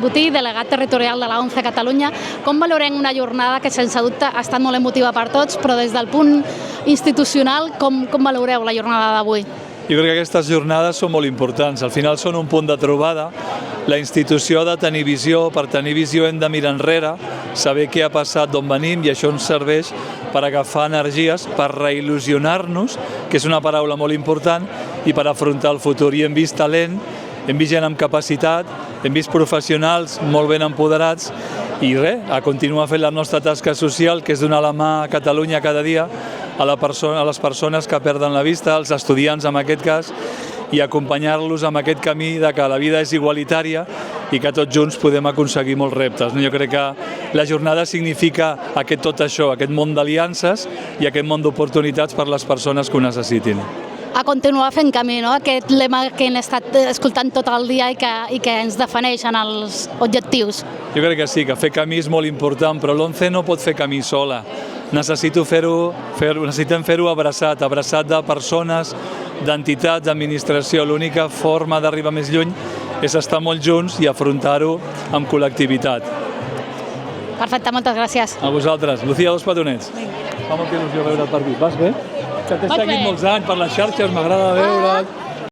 Botí, delegat territorial de la ONCE Catalunya. Com valorem una jornada que sense dubte ha estat molt emotiva per tots, però des del punt institucional, com valoreu la jornada d'avui? Jo crec que aquestes jornades són molt importants. Al final són un punt de trobada. La institució ha de tenir visió. Per tenir visió hem de mirar enrere, saber què ha passat, d'on venim, i això ens serveix per agafar energies, per reil·lusionar-nos, que és una paraula molt important, i per afrontar el futur. I hem vist talent, hem vist gent amb capacitat, hem vist professionals molt ben empoderats, i res, a continuar fent la nostra tasca social, que és donar la mà a Catalunya cada dia, a les persones que perden la vista, als estudiants en aquest cas, i acompanyar-los en aquest camí de que la vida és igualitària i que tots junts podem aconseguir molts reptes. Jo crec que la jornada significa tot això, aquest món d'aliances i aquest món d'oportunitats per les persones que ho necessitin. A continuar fent camí, no? Aquest lema que hem estat escoltant tot el dia i que ens defineix en els objectius. Jo crec que sí, que fer camí és molt important, però l'ONCE no pot fer camí sola. Necessitem fer-ho abraçat de persones, d'entitats, d'administració. L'única forma d'arribar més lluny és estar molt junts i afrontar-ho amb col·lectivitat. Perfecte, moltes gràcies. A vosaltres. Lucía, dos petonets. Fa molta il·lusió veure't per aquí. Vas bé? Que t'he seguit molts anys per les xarxes, m'agrada veure't.